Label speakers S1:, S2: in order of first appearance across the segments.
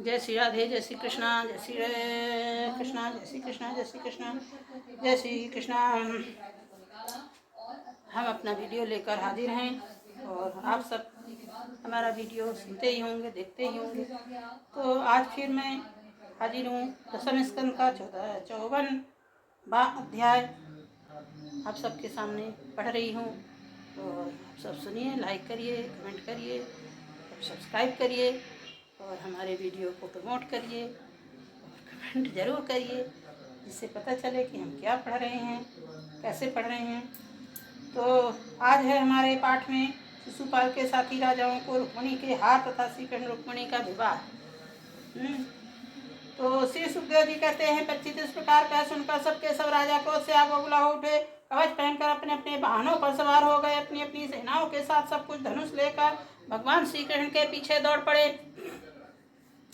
S1: जय श्री राधे, जय श्री कृष्णा, जय श्री कृष्णा, जय श्री कृष्णा, जय श्री कृष्णा, जय श्री कृष्णा। हम अपना वीडियो लेकर हाजिर हैं और आप सब हमारा वीडियो सुनते ही होंगे, देखते ही होंगे। तो आज फिर मैं हाजिर हूँ दशम स्कंद का 54वां अध्याय आप सबके सामने पढ़ रही हूँ। और आप सब सुनिए, लाइक करिए, कमेंट करिए, सब्सक्राइब करिए और हमारे वीडियो को प्रमोट करिए और कमेंट ज़रूर करिए, जिससे पता चले कि हम क्या पढ़ रहे हैं, कैसे पढ़ रहे हैं। तो आज है हमारे पाठ में शिशुपाल के साथी राजाओं को रुक्मिणी के हार तथा श्री कृष्ण रुक्मिणी का विवाह। तो श्री सुखदेव जी कहते हैं, परीक्षित इस प्रकार कह सुनकर सबके सब राजा क्रोध से आग बबूला हो उठे। कवच पहनकर अपने अपने वाहनों पर सवार हो गए। अपनी अपनी सेनाओं के साथ सब कुछ धनुष लेकर भगवान श्री कृष्ण के पीछे दौड़ पड़े।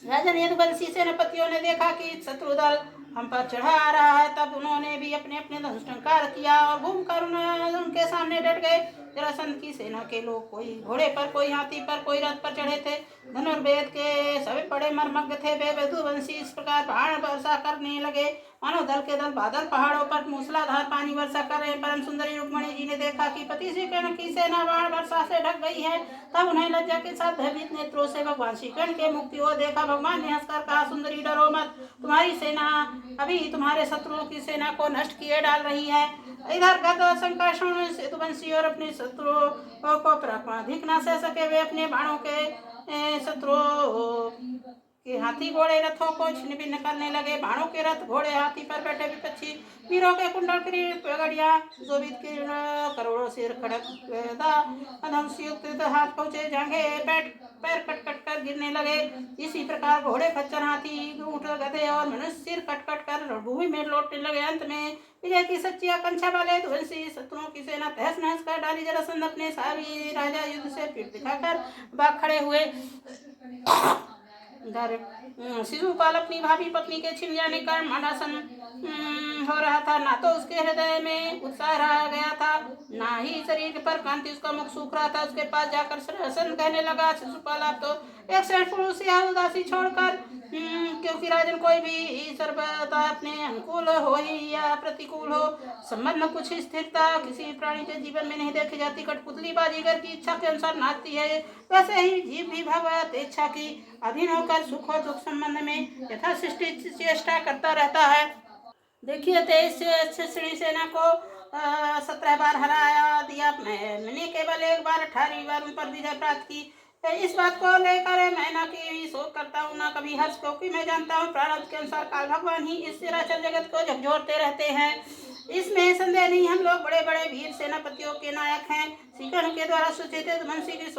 S1: राजन यदुवंशी सेनापतियों ने देखा कि शत्रु दल हम पर चढ़ा आ रहा है, तब उन्होंने भी अपने अपने धनुष टंकार किया और घूमकर उनके सामने डट गए। जरासंध की सेना के लोग कोई घोड़े पर, कोई हाथी पर, कोई रथ पर चढ़े थे। धनुर्वेद के सभी बड़े मर्मज्ञ थे। वे यदुवंशी इस प्रकार बाण वर्षा करने लगे मानो दल के दल बादल पहाड़ों पर मूसलाधार पानी वर्षा कर रहे। परम सुंदरी रुक्मिणी जी ने देखा कि पति श्री कृष्ण की सेना बाण वर्षा से ढक गई है। तब उन्हें लज्जा के साथ भयभीत नेत्रों से भगवान श्री कृष्ण के मुख की ओर देखा। भगवान ने हंसकर कहा, सुंदरी डरो मत, तुम्हारी सेना अभी तुम्हारे शत्रुओं की सेना को नष्ट किए डाल रही है। इधर गद संकर्षण में यदुवंशी और अपने शत्रुओं को अधिक न सह सके। वे अपने बाणों के शत्रुओं के हाथी घोड़े रथों को छिन्न भिन्न करने लगे। बाणों के रथ, घोड़े, हाथी पर बैठे विपक्षी वीरों के कुंडल गड़िया शोभित करोड़ों सिर खड़क हाथ पहुंचे, जांघे पैर कट कट कर गिरने लगे। इसी प्रकार घोड़े, खच्चर, हाथी, ऊंट, गधे और मनुष्य सिर कट कट कर भूमि में लौटने लगे। अंत में विजय की सच्ची आकांक्षा वाले यदुवंशी शत्रुओं की सेना तहस नहस कर डाली। जरासंध अपने सारी राजा युद्ध से पीठ दिखाकर भाग खड़े हुए। इधर शिशुपाल अपनी भाभी पत्नी के छिन जाने का मनासन हो रहा था। ना तो उसके हृदय में उत्साह रह गया था, ना ही शरीर पर कांति। उसका मुख सूख रहा था। उसके पास जाकर सरसन कहने लगा, शिशुपाल आप तो एक श्रेष्ठ पुरुष या उदासी छोड़कर, क्योंकि राजन कोई भी सर्वथा अपने अनुकूल हो या प्रतिकूल हो, संबंध कुछ स्थिरता किसी प्राणी के जीवन में नहीं देखी जाती। कठपुतली बाजीगर की इच्छा के अनुसार नाचती है, वैसे ही जीव भी भगवत इच्छा की अधीन होकर सुख और दुख संबंध में यथा सृष्टि चेष्टा करता रहता है। देखिए, 23 श्री सेना को 17 बार हराया दिया। मैंने केवल एक बार 18वीं बार उन पर विजय प्राप्त की। इस बात को लेकर मैं न कि शोक करता हूँ, न कभी हर्ष, क्योंकि मैं जानता हूँ प्रारब्ध के अनुसार काल भगवान ही इस चराचर जगत को झकझोरते रहते हैं। इसमें संदेह नहीं। हम लोग बड़े बड़े वीर सेनापतियों के नायक हैं। श्री कृष्ण के द्वारा सूचित यदुवंशी की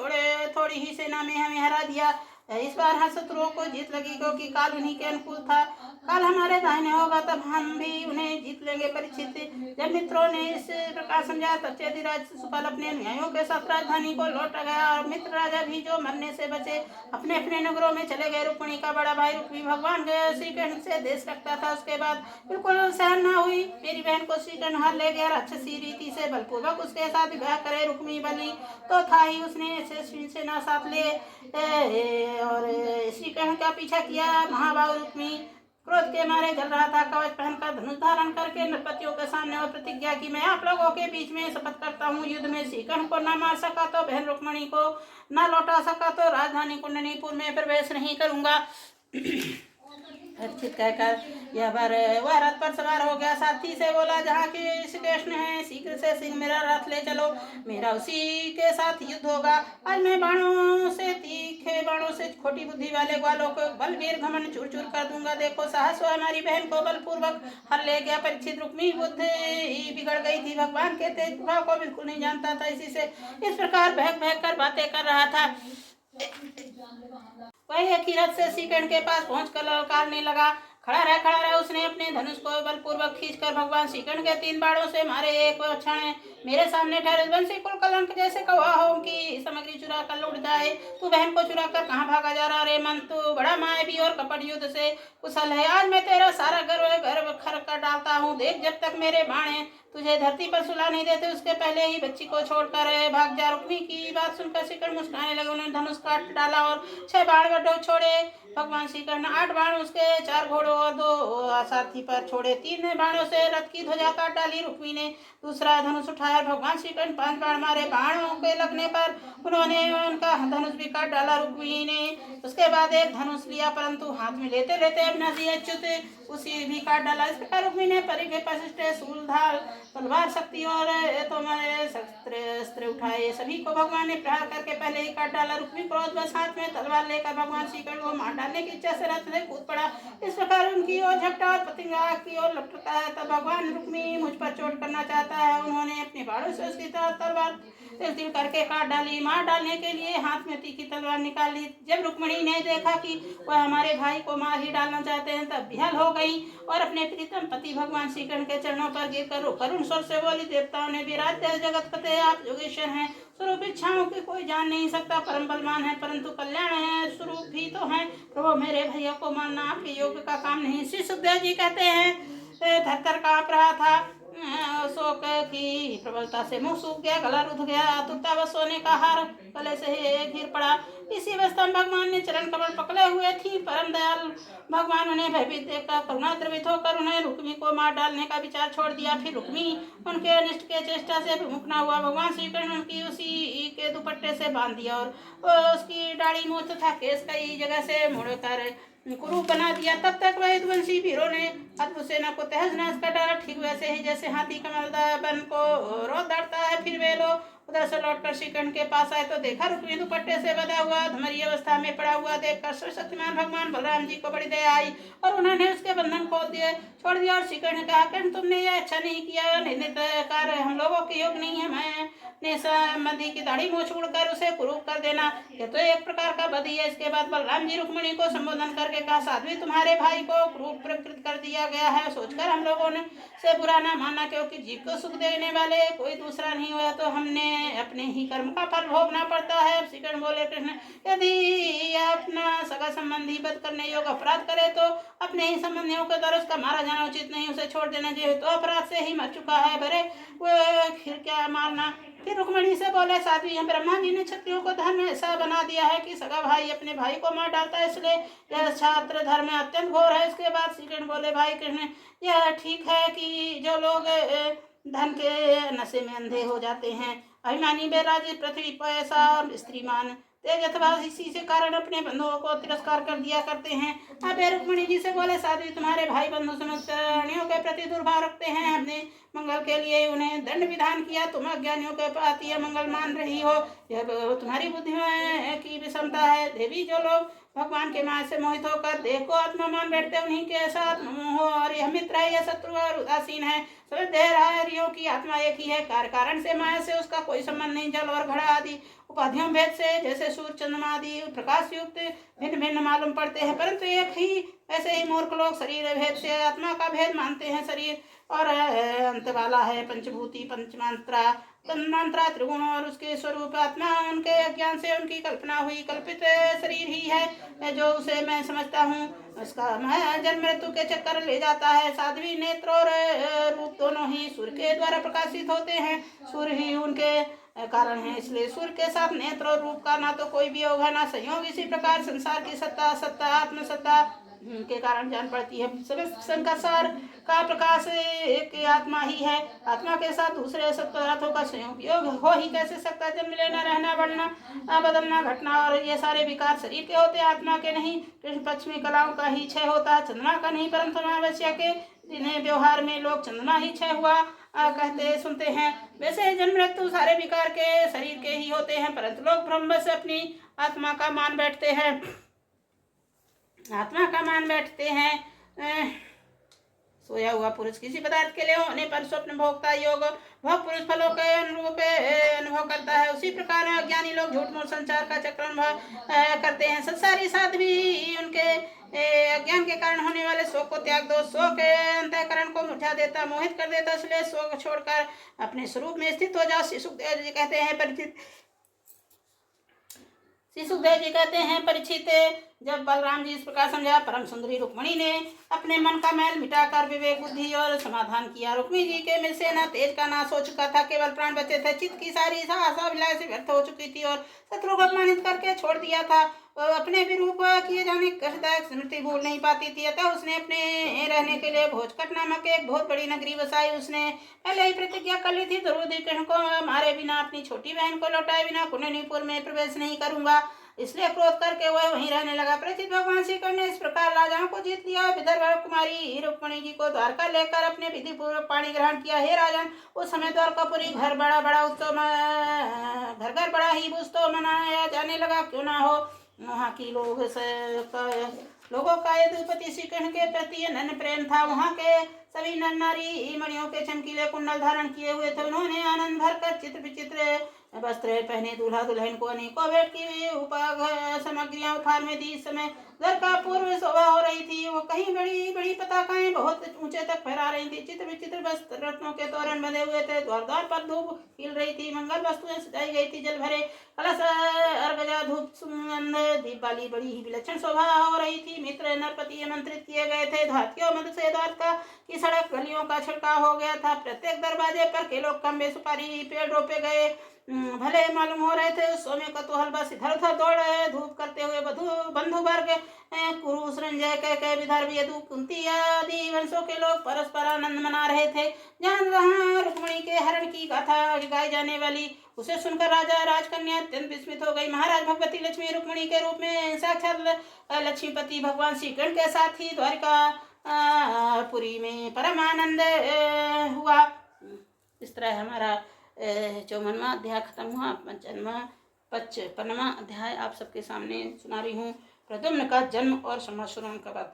S1: थोड़ी ही सेना में हमें हरा दिया। इस बार हर शत्रुओं को जीत लगी, क्योंकि काल उन्हीं के अनुकूल था। काल हमारे दाहिने होगा तब हम भी उन्हें जीत लेंगे। परीक्षित, जब मित्रों ने इस प्रकार समझा तब चेदिराज शिशुपाल अपने अनुयायियों के साथ राजधानी को लौट गया और मित्र राजा भी जो मरने से बचे अपने अपने नगरों में चले गए। रुक्मिणी का बड़ा भाई रुक्मी भगवान श्री कृष्ण से देश रखता था। उसके बाद बिल्कुल सहन न हुई। मेरी बहन को श्री कृष्ण हार ले गया। राक्षसी रीति से बलपूर्वक उसके साथ विवाह करे। रुक्मी बली तो था ही, उसने सेना साथ ले और श्री कृष्ण का पीछा किया। महाबाहु रुक्मी क्रोध के मारे जल रहा था। कवच पहनकर धनुष धारण करके नृपतियों के सामने और प्रतिज्ञा की, मैं आप लोगों के बीच में शपथ करता हूँ, युद्ध में श्री कृष्ण को न मार सका तो बहन रुक्मिणी को न लौटा सका तो राजधानी कुंडनीपुर में प्रवेश नहीं करूंगा। अर्चित कहकर यह बार वह रथ पर सवार हो गया। साथी से बोला, जहाँ के श्री कृष्ण है शीघ्र से शीघ्र मेरा रथ ले चलो, मेरा उसी के साथ युद्ध होगा। आज मैं बाणों से, तीखे बाणों से खोटी बुद्धि वाले ग्वालों को बलवीर घमंड चूर चूर कर दूंगा। देखो साहस हुआ, हमारी बहन को बलपूर्वक हर ले गया। परीक्षित, रुक्मी बुद्धि ही बिगड़ गई थी, भगवान के तेज प्रभाव को बिल्कुल नहीं जानता था। इसी से इस प्रकार बहक बहक कर बातें कर रहा था। वही एक ही रथ से श्री कृष्ण के पास पहुंचकर ललकारने लगा, खड़ा रहा। उसने अपने धनुष को बलपूर्वक खींचकर भगवान श्री कृष्ण के 3 बाणों से मारे। एक क्षण मेरे सामने ठहरे। वंशी कुल कलंक जैसे कौवा हो की सामग्री चुरा कर लौट जाए। तू बहन को चुरा कर कहाँ भागा जा रहा रे मन? तू बड़ा मायावी और कपट युद्ध से कुशल है। आज मैं तेरा सारा गर्व खर कर डालता हूँ। देख, जब तक मेरे बाण तुझे धरती पर सुला नहीं देते उसके पहले ही बच्ची को छोड़कर भाग जा। रुक्मी की बात सुनकर श्रीकर्ण मुस्कुराने लगे। उन्होंने धनुष काट डाला और 6 बाण गड्ढों छोड़े। भगवान श्रीकर्ण ने 8 बाण उसके 4 घोड़ों और 2 सारथी पर छोड़े। 3 बाणों से रथ की ध्वजा काट डाली। रुक्मी ने दूसरा धनुष उठाया। भगवान श्रीकर्ण 5 बाण मारे। बाणों के लगने पर उन्होंने उनका धनुष भी काट डाला। रुक्मी ने उसके बाद एक धनुष लिया, परंतु हाथ में लेते लेते अपना दिया अच्युत उसी भी काट डाला। इस प्रकार रुक्मी ने परिघ परिशिष्ट शूल ढाल तलवार शक्ति और तोमर शस्त्र उठाए। सभी को भगवान ने प्रहार करके पहले ही काट डाला। रुक्मी क्रोधवश हाथ में तलवार लेकर भगवान श्रीकर्ण को मार डालने की इच्छा से रथ से कूद पड़ा। इस प्रकार उनकी ओर झपटा और पतंग आग की ओर लपटता है। तब भगवान रुक्मी मुझ पर चोट करना चाहता है। उन्होंने अपने बाणों से उसकी तलवार तिल करके काट डाली। मार डालने के लिए हाथ में तीखी तलवार निकाली। जब रुक्मिणी ने देखा कि वह हमारे भाई को मार ही डालना चाहते हैं, तब विहल हो गई और अपने प्रीतम पति भगवान श्रीकर्ण के चरणों पर गिरकर करुण स्वर से बोली, देवताओं ने विराज जगत पते, आप योगेश्वर हैं। स्वरूप इच्छाओं की कोई जान नहीं सकता, परम बलवान है, परंतु कल्याण है स्वरूप भी तो है। प्रभु मेरे भैया को मारना आपके योग का काम नहीं। श्री सुखदेव जी कहते हैं, थर-थर कांप रहा था। शोक की प्रबलता से मुंह सूख गया, गला रुध गया। आतुरता सोने का हार गले से गिर पड़ा। इसी अवस्था में भगवान ने चरण कमल पकड़े हुए थी। परम दयाल भगवान उन्हें भयभीत देखकर करुणा द्रवित होकर उन्हें रुक्मी को मार डालने का विचार छोड़ दिया। फिर रुक्मी उनके अनिष्ट के चेष्टा से विमुख न हुआ। भगवान श्रीकर्ण उनकी उसी के दुपट्टे से बांध दिया और उसकी दाढ़ी मूंछ तथा केस कई जगह से मुड़कर कुरूप बना दिया। तब तक वह यदुवंशी वीरों ने अद्भुत सेना को तहस नहस कर डाला। ठीक वैसे ही जैसे हाथी कमल वन को रोक डालता है। फिर वे लोग उधर से लौटकर श्रीकर्ण के पास आए तो देखा रुक्मी दुपट्टे से बंधा हुआ धमरी अवस्था में पड़ा हुआ देखकर सर्वशक्तिमान भगवान बलराम जी को बड़ी दया आई और उन्होंने उसके बंधन खोल दिए, छोड़ दिया। और श्रीकर्ण ने कहा, कर्ण तुमने यह अच्छा नहीं किया, निंदित कार्य हम लोगों के योग नहीं है। मैंने संबंधी की दाढ़ी मूछ उड़कर उसे कुरूप कर देना, यह तो एक प्रकार का बदी है। इसके बाद बलराम जी रुक्मिणी को संबोधन करके कहा, साध्वी तुम्हारे भाई को क्रूप प्रकृत कर दिया गया है। सोचकर हम लोगों ने से बुरा ना माना, क्योंकि जीव को सुख देने वाले कोई दूसरा नहीं हुआ तो हमने अपने ही कर्म का फल भोगना पड़ता है। श्रीकर्ण बोले, कृष्ण यदि अपना सगा संबंधी वध करने योग्य अपराध करे तो अपने ही संबंधियों के द्वारा उसका मारा जाना उचित नहीं, उसे छोड़ देना चाहिए। तो अपराध से ही मर चुका है, भरे वो फिर क्या मारना। फिर रुक्मिणी से बोले, साध्वी हम ब्रह्मा जी ने क्षत्रियों को धर्म ऐसा बना दिया है कि सगा भाई अपने भाई को मार डालता है, इसलिए यह छात्र धर्म अत्यंत घोर है। इसके बाद श्रीकर्ण बोले, भाई कृष्ण यह ठीक है कि जो लोग धन के नशे में अंधे हो जाते हैं, अभिमानी बेराज पृथ्वी पर ऐसा स्त्रीमान तेज अथवा इसी से कारण अपने बंधुओं को तिरस्कार कर दिया करते हैं। अब रुक्मिणी जी से बोले, साध्वी तुम्हारे भाई बंधु समस्त प्राणियों के प्रति दुर्भाव रखते हैं, अपने मंगल के लिए उन्हें दंड विधान किया, तुम अज्ञानियों के प्रति यह मंगल मान रही हो, यह तुम्हारी बुद्धि में की विषमता है। देवी जो लोग भगवान के माया से मोहित होकर देह को आत्मा मान बैठते उन्हीं के साथ मोह, और यह मित्र है, यह शत्रु और उदासीन है। सभी देहधारियों की आत्मा एक ही है, कार्य कारण से माया से उसका कोई संबंध नहीं। जल और घड़ा आदि उपाधियों भेद से जैसे सूर्य चंद्रमा आदि प्रकाश युक्त भिन्न भिन्न मालूम पड़ते हैं, परंतु एक ही ऐसे ही मूर्ख लोग शरीर भेद से आत्मा का भेद मानते हैं। शरीर और अंत वाला है, पंचभूति पंचमात्रा तन्मात्रा त्रिगुण और उसके स्वरूप आत्मा उनके अज्ञान से उनकी कल्पना हुई कल्पित शरीर ही है जो उसे मैं समझता हूँ, उसका मैं जन्म मृत्यु के चक्कर ले जाता है। साध्वी नेत्र और रूप दोनों ही सूर्य के द्वारा प्रकाशित होते हैं, सूर्य ही उनके कारण है, इसलिए सूर्य के साथ नेत्र और रूप का ना तो कोई वियोग है ना संयोग। इसी प्रकार संसार की सत्ता सत्ता आत्म सत्ता के कारण जान पड़ती है। संसार का प्रकाश एक आत्मा ही है, आत्मा के साथ दूसरे सत्पदार्थों का संयोग योग हो ही कैसे सकता। जन्म लेना रहना बढ़ना बदलना घटना और ये सारे विकार शरीर के होते, आत्मा के नहीं। कृष्ण पक्ष में कलाओं का ही क्षय होता है, चंद्रमा का नहीं, परंतु अमावस्या के जिन्हें व्यवहार में लोग चंद्रमा ही क्षय हुआ कहते सुनते हैं, वैसे जन्म मृत्यु सारे विकार के शरीर के ही होते हैं, परंतु लोग ब्रह्म से अपनी आत्मा का मान बैठते हैं, आत्मा का मान बैठते हैं। सोया हुआ पुरुष किसी पदार्थ के लिए होने पर स्वप्न भोक्ता योग वह पुरुष फलों के अनुरूप अनुभव करता है। उसी प्रकार अज्ञानी लोग झूठ मूठ संचार का चक्र अनुभव करते हैं। संसारी साध्वी उनके अज्ञान के कारण होने वाले शोक को त्याग दो। शोक अंतःकरण को मुठा देता, मोहित कर देता, इसलिए शोक छोड़कर अपने स्वरूप में स्थित हो जाओ। सुखदेव जी कहते हैं, परिचित श्री सुखदेव जी कहते हैं, परीक्षित, जब बलराम जी इस प्रकार समझा, परम सुंदरी रुक्मिणी ने अपने मन का मैल मिटाकर विवेक बुद्धि और समाधान किया। रुक्मिणी जी के मिल से न तेज का नाश हो चुका था, केवल प्राण बचे थे। चित्त की सारी आशा अभिलाषा व्यर्थ हो चुकी थी और शत्रु को अपमानित करके छोड़ दिया था। अपने विरूप किए जाने कष्टदायक स्मृति भूल नहीं पाती थी। अतः उसने अपने रहने के लिए भोजकट नामक एक बहुत बड़ी नगरी बसाई। उसने पहले ही प्रतिज्ञा कर ली थी, द्रौपदी को मारे बिना, अपनी छोटी बहन को लौटाए बिना कुंडलीपुर में प्रवेश नहीं करूंगा। इसलिए क्रोध करके वह वहीं रहने लगा। परीक्षित, भगवान श्री कृष्ण ने इस प्रकार राजाओं को जीत लिया। विदर्भ कुमारी रुक्मिणी जी को द्वारका लेकर अपने विधि पूर्वक पाणी ग्रहण किया। हे राजन, उस समय द्वारकापुरी घर बड़ा बड़ा उत्सव घर घर बड़ा ही उत्सव मनाया जाने लगा। क्यों ना हो, वहाँ की लोगों का यदुपति श्री कृष्ण के प्रति अनन्य प्रेम था। वहाँ के सभी नर नारी मणियों के चमकीले कुंडल धारण किए हुए थे। उन्होंने आनंद भरकर चित्र विचित्र वस्त्र पहने दूल्हा दुल्हन को अनेकों भेंट की सामग्रियां उपहार में दी। इस समय घर का पूर्व शोभा हो रही थी। वो कहीं बड़ी बड़ी पताकाएं बहुत ऊंचे तक फहरा रही थी। चित्र विचित्र वस्त्र रत्नों के तोरण बंधे हुए थे। द्वार द्वार पर धूप खिल रही थी। मंगल वस्तुएं सजाई गई थी। जल भरे कलश, अर्घजा, धूप, सुगंध, दीप वाली बड़ी ही विलक्षण शोभा हो रही थी। मित्र नरपति आमंत्रित किए गए थे। धातियों मध्य से द्वारका की सड़क गलियों का छिड़काव हो गया था। प्रत्येक दरवाजे पर केलों, खंबे, सुपारी पेड़ रोपे गए भले मालूम हो रहे थे। सोमे का तो हलवा इधर उधर दौड़ धूप करते हुए बंधु वर्ग कुरु, संजय, कह, विदर्भ, यदु, कुंती आदि वंशों के लोग परस्पर आनंद मना रहे थे। जहाँ रुक्मिणी के हरण की गाथा गाई जाने वाली, उसे सुनकर राजा राजकन्या अत्यंत विस्मित हो गई। महाराज भगवती लक्ष्मी रुक्मिणी के रूप में साक्षात लक्ष्मीपति भगवान श्री कृष्ण के साथ ही द्वारिका पुरी में परम आनंद हुआ। इस तरह हमारा 54वां अध्याय खत्म हुआ। 55वां अध्याय आप सबके सामने सुना रही हूँ। प्रद्युम्न का जन्म और समाश्रम का वध।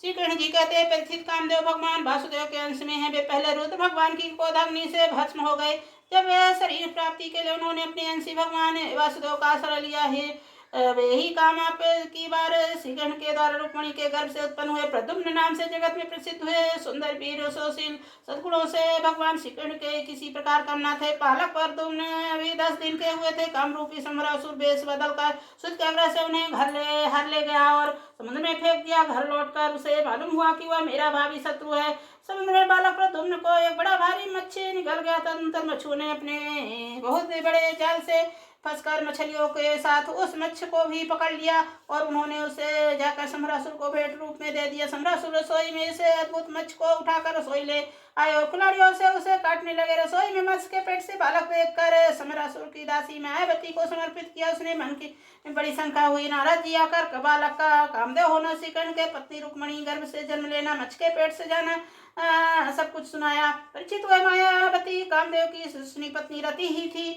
S1: श्री कृष्ण जी कहते हैं, परीक्षित, कामदेव भगवान वासुदेव के अंश में है। वे पहले रुद्र भगवान की क्रोधाग्नि से भस्म हो गए। जब वे शरीर प्राप्ति के लिए उन्होंने अपने अंशी भगवान वासुदेव का आश्रय लिया है। यही काम आप की बार श्री कृष्ण के द्वारा रुक्मिणी के गर्भ से उत्पन्न हुए। प्रद्युम्न नाम से जगत में प्रसिद्ध हुए। सुंदर, वीर, सुशील, सद्गुणों से भगवान श्री कृष्ण के किसी प्रकार कम न थे। पालक प्रद्युम्न अभी 10 दिन के हुए थे। कामरूपी समरासुर वेश बदलकर सुध के आग्रह से उन्हें घर ले गया और समुद्र में फेंक दिया। घर लौटकर उसे मालूम हुआ कि वह मेरा भावी शत्रु है। समुद्र में बालक प्रद्युम्न को एक बड़ा भारी मच्छी निकल गया। तदनंतर मच्छू ने अपने बहुत बड़े जाल से फंसकर मछलियों के साथ उस मत्स्य को भी पकड़ लिया और उन्होंने उसे जाकर समरासुर को भेंट रूप में दे दिया। समरासुर रसोई में से अद्भुत मत्स्य को उठाकर रसोई ले आए और कुल्हाड़ियों से उसे काटने लगे। रसोई में मत्स्य के पेट से बालक देखकर समरासुर की दासी मायावती को समर्पित किया। उसने मन की बड़ी शंका हुई। नारद जी आकर बालक का कामदेव होना, श्री कृष्ण के पत्नी रुक्मिणी गर्भ से जन्म लेना, मत्स्य के पेट से जाना, सब कुछ सुनाया। परीक्षित, वह मायावती कामदेव की सुनी पत्नी रति ही थी।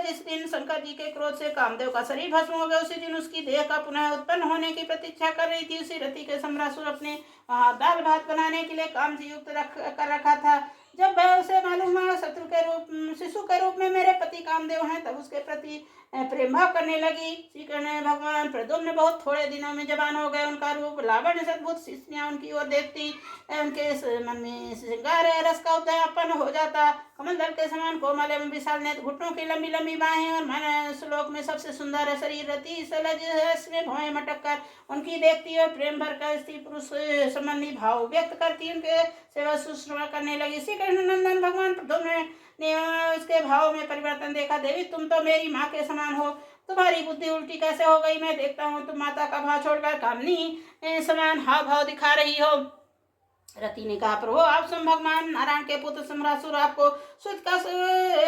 S1: जिस दिन शंकर जी के क्रोध से कामदेव का शरीर भस्म हो गया, उसी दिन उसकी देह का पुनः उत्पन्न होने की प्रतीक्षा कर रही थी। उसी रति के समरासुर अपने दाल भात बनाने के लिए काम से युक्त कर रखा था। जब वह उसे मालूम हुआ शत्रु के रूप शिशु के रूप में मेरे पति कामदेव हैं, तब उसके प्रति प्रेम भाव करने लगी। श्री कृष्ण भगवान प्रद्युम्न बहुत थोड़े दिनों में जवान हो गए। उनका रूप लावण्य सद्भुत स्त्रियां उनकी ओर देखती। उनके मन में श्रृंगार रस का उद्यापन हो जाता। कमल दल के समान कोमल एवं विशाल नेत्र, घुटनों की लंबी लंबी बाहें और मन श्लोक में सबसे सुंदर शरीर, रति सलज में भौएं मटक कर उनकी देखती और प्रेम भर कर स्त्री पुरुष संबंधी भाव व्यक्त करती उनके सेवा शुश्रूषा करने लगी। श्री कृष्ण नंदन भगवान प्रद्युम्न ने उसके भाव में परिवर्तन देखा। देवी, तुम तो मेरी माँ के समान हो, तुम्हारी बुद्धि उल्टी कैसे हो गई? मैं देखता हूँ तुम माता का भाव छोड़कर कामनी समान हाव भाव दिखा रही हो। रति ने कहा, प्रभु, आप स्वयं भगवान नारायण के पुत्र समरासुर आपको सुध का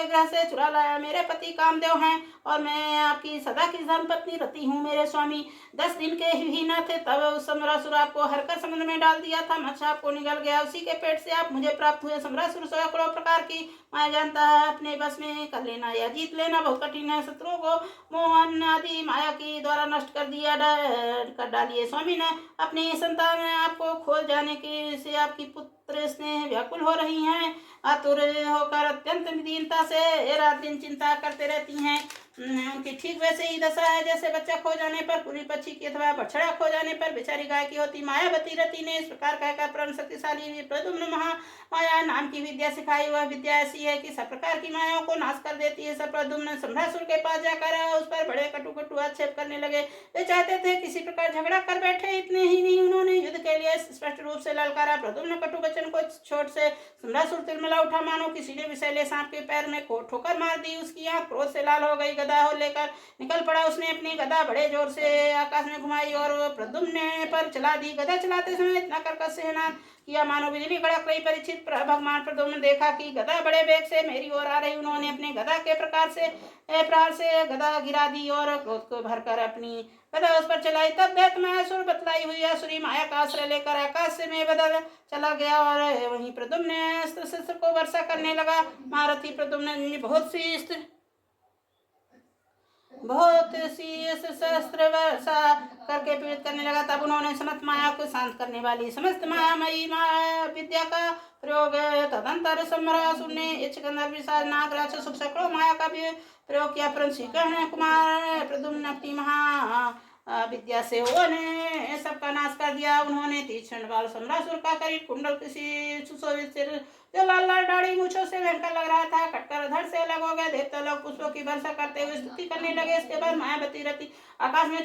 S1: ग्रह से चुरा लाया। मेरे पति कामदेव हैं और मैं आपकी सदा की धर्मपत्नी रति हूँ। मेरे स्वामी 10 दिन के ही न थे तब समरासुर आपको हरकर समुद्र में डाल दिया था। मत्स्य आपको निगल गया, उसी के पेट से आप मुझे प्राप्त हुए। समरासुर सैकड़ों प्रकार की माया जानता है, अपने बस में कर लेना या जीत लेना बहुत कठिन है। शत्रुओं को मोहन आदि माया की द्वारा नष्ट कर डालिए। स्वामी ने अपनी संतान आपको खोल जाने की से आपकी पुत्र स्नेह व्याकुल हो रही हैं, आतुर होकर अत्यंत दीनता से रात दिन चिंता करते रहती हैं। उनकी ठीक वैसे ही दशा है जैसे बच्चा खो जाने पर, पूरी पक्षी की अथवा बछड़ा खो जाने पर बेचारी गाय की होती। मायावती रति ने इस प्रकार कहकर परम शक्तिशाली प्रद्युम्न माया नाम की विद्या सिखाई। वह विद्या ऐसी है कि सब प्रकार की मायाओं को नाश कर देती है। सब प्रद्युम्न सम्रासुर के पास जाकर उस पर बड़े कटु कटु आक्षेप करने लगे। वे चाहते थे किसी प्रकार झगड़ा कर बैठे। इतने ही नहीं, उन्होंने युद्ध के लिए स्पष्ट रूप से ललकारा। प्रद्युम्न कटु वचन को छोट से सम्रासुर तिलमिला उठा, मानो किसी ने विषैले सांप के पैर में ठोकर मार दी। उसकी आंख क्रोध से लाल हो गई, गदा हो लेकर निकल पड़ा। उसने अपनी गदा बड़े जोर से आकाश में घुमाई और प्रद्युम्न पर चला दी। गदा चलाते समय इतना कर्कश से नाद किया मानो बिजली कड़क रही। परीक्षित भगवान प्रद्युम्न देखा कि गदा बड़े वेग से मेरी ओर आ रही। उन्होंने अपने गदा के प्रहार से गदा गिरा दी और क्रोध को भरकर अपनी गदा उस पर चलाई। तब दैत्यमायासुर बतलाई हुई असुरी माया का आश्रय लेकर आकाश से में बदल चला गया और वहीं प्रद्युम्न अस्त्र शस्त्र को वर्षा करने लगा। महारथी प्रद्युम्न बहुत सी शस्त्र वर्षा करके पीड़ित करने लगा। तब उन्होंने समस्त माया को शांत करने वाली समस्त मायामयी विद्या का प्रयोग तदंतर सम्रासुर ने इच्छगंधर विशाल नाग राक्षस सैकड़ों माया का भी प्रयोग किया, परंतु श्री कृष्ण कुमार प्रद्युम्न अपनी महा विद्या से उन्होंने सबका नाश कर दिया। उन्होंने तीक्ष्ण बाल सम्रासुर का करीब कुंडल किसी सुशोभित सिर जो लाल लाल दाढ़ी मूछों से भयंकर लग रहा था कटकर धड़ से अलग हो गया। देवता लोग पुष्पों की वर्षा करते हुए स्तुति करने लगे। इसके बाद मायावती रति आकाश में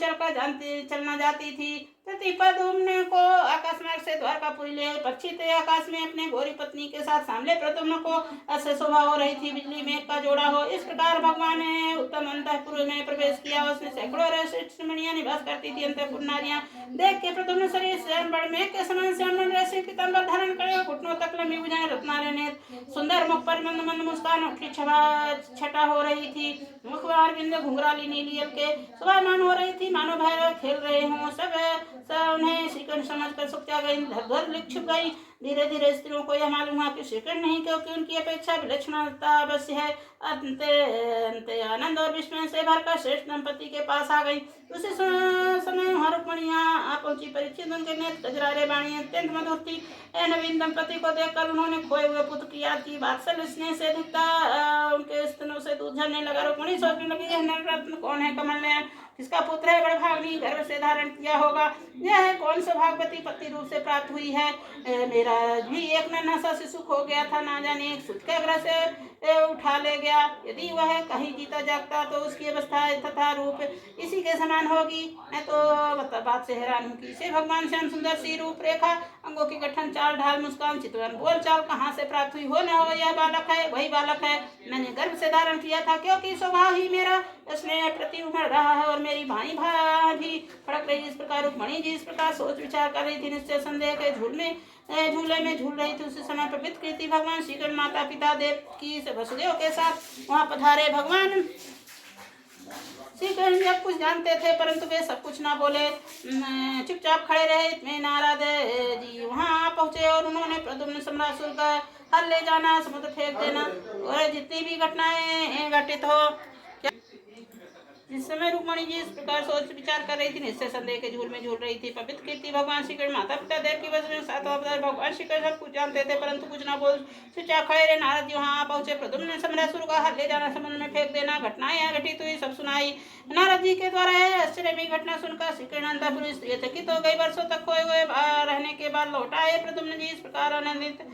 S1: चलना जाती थी। प्रद्युम्न को आकाश मार्ग से द्वारकापुरी ले पक्षी आकाश में अपने गोरी पत्नी के साथ सामने प्रद्युम्न को ऐसे शोभा हो रही थी बिजली मेघ का जोड़ा हो। इस प्रकार भगवान ने उत्तम अंतःपुर में प्रवेश किया। उसमें सैकड़ों श्रेष्ठ मणियां निवास करती थी। अंतःपुर नारियां देख के प्रद्युम्न शरीर स्वयं बड़ मेघ के समान श्यामल रैसे पीतांबर धारण करे, घुटनों तक लंबी भुजाएं, रत्नारे नेत्र, सुंदर मुख पर मंद मंद मुस्कान, उठली छटा हो रही थी। मुखवार बिंद घुंघराली नीली के शोभामान हो रही थी, मानो भैरव खेल रहे हों। सब उन्हें श्रीकृष्ण समझकर सुख गई, धर छिप गई। धीरे धीरे स्त्रियों को यह मालूम हुआ कि श्रीकृष्ण नहीं, क्योंकि उनकी अपेक्षा विलक्षणता अवश्य है। अंत आनंद और विस्मय से भरकर श्रेष्ठ दंपति के पास आ गई। उसी समय वहां रुक्मणियां आ पहुंची। परीक्षित उनके नेत्र गजरारे वाणी अत्यंत मधुर थी। नवीन दंपति को देखकर उन्होंने खोए हुए पुत्र की याद की। वात्सल्य स्नेह से अधिकता उनके स्तनों से दूध झरने लगा। रुक्मणी सोचने लगी, यह नवरत्न कौन है? कमल नयन किसका पुत्र है? बड़भाग्नि गर्भ से धारण किया होगा। यह कौन सौभाग्यवती पति रूप से प्राप्त हुई है? मेरा भी एक नन्हा सा शिशु खो गया था, ना जाने एक सुत के ग्रह से उठा ले गया। यदि वह कहीं जीता जागता तो उसकी अवस्था तथा रूप इसी के समान होगी। मैं तो बात से हैरान हूँ कि इसे भगवान श्याम सुंदर सी रूप रेखा, अंगों की गठन, चाल ढाल, मुस्कान, चितवन, बोल चाल कहाँ से प्राप्त हुई? हो न हो यह बालक है, वही बालक है मैंने गर्भ से धारण किया था, क्योंकि स्वभाव ही मेरा स्नेह प्रति उमड़ रहा है और मेरी भाई भी फड़क रही। इस प्रकार रुक्मणी जी इस प्रकार सोच विचार कर रही थी। निश्चय संदेह के झूले में झूल रही थी। उसी समय पवित्र कृति भगवान श्री कृष्ण माता पिता देव की वसुदेव के साथ वहां पधारे। भगवान श्री कृष्ण जब कुछ जानते थे, परंतु वे सब कुछ ना बोले, चुपचाप खड़े रहे। इतने नारद जी वहां पहुंचे और उन्होंने प्रद्युम्न सम्रासुर का हल ले जाना, समुद्र फेंक देना और जितनी भी घटनाएं घटित हो। जिस समय रुक्मणी जी इस प्रकार सोच विचार कर रही थी, निश्चय संदेह के झूल में झूल रही थी। पवित्र कीर्ति भगवान श्री कृष्ण माता पिता देव की वजह में सातवां अवतार भगवान श्री कृष्ण सब कुछ जानते थे, परंतु कुछ ना बोल चुपचाप खड़े रहे। नारद जी वहां पहुंचे। प्रद्युम्न सम्रासुर का हाथ ले जाना, समुद्र में फेंक देना, घटनाएं घटित हुई, सब सुनाई। नारद जी के द्वारा आश्चर्य घटना सुनकर श्री कृष्ण अंतःपुर स्त्री चकित हो गई। वर्षों तक खोए हुए रहने के बाद लौट आए। प्रद्युम्न जी इस प्रकार आनंदित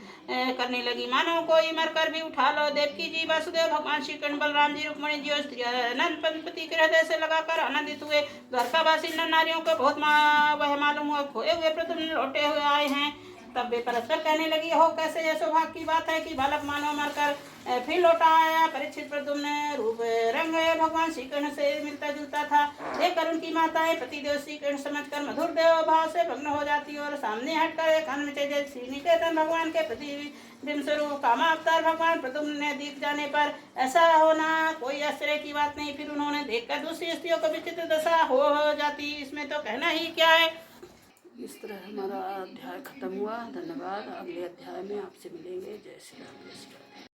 S1: करने लगी मानो कोई मरकर भी उठा लो। देवकी जी, वासुदेव, भगवान श्री कृष्ण, बलराम जी, रुक्मणी जी और स्त्री अनंत पंचपति के हृदय से लगाकर आनंदित हुए। द्वारकावासी नर नारियों को बहुत वह मालूम हुआ खोए हुए प्रद्युम्न लौटे हुए आए हैं। तब वे परस्पर कहने लगी, हो कैसे यह सौभाग्य की बात है कि बालक मानव मरकर फिर लौटा आया। परीक्षित प्रद्युम्न रूप रंग भगवान श्री कृष्ण से मिलता जुलता था। देखकर उनकी माताएं पतिदेव श्री कृष्ण समझकर मधुर देव भाव से भग्न हो जाती और सामने हटकर एक अन्न में श्री निकेतन भगवान के प्रति स्वरूप कामावतार भगवान प्रद्युम्न ने दिख जाने पर ऐसा होना कोई आश्चर्य की बात नहीं। फिर उन्होंने देखकर दूसरी स्त्रियों को विचित्र दशा हो जाती, इसमें तो कहना ही क्या है। इस तरह हमारा अध्याय खत्म हुआ। धन्यवाद। अगले अध्याय में आपसे मिलेंगे। जय श्री राम, जय श्री राम।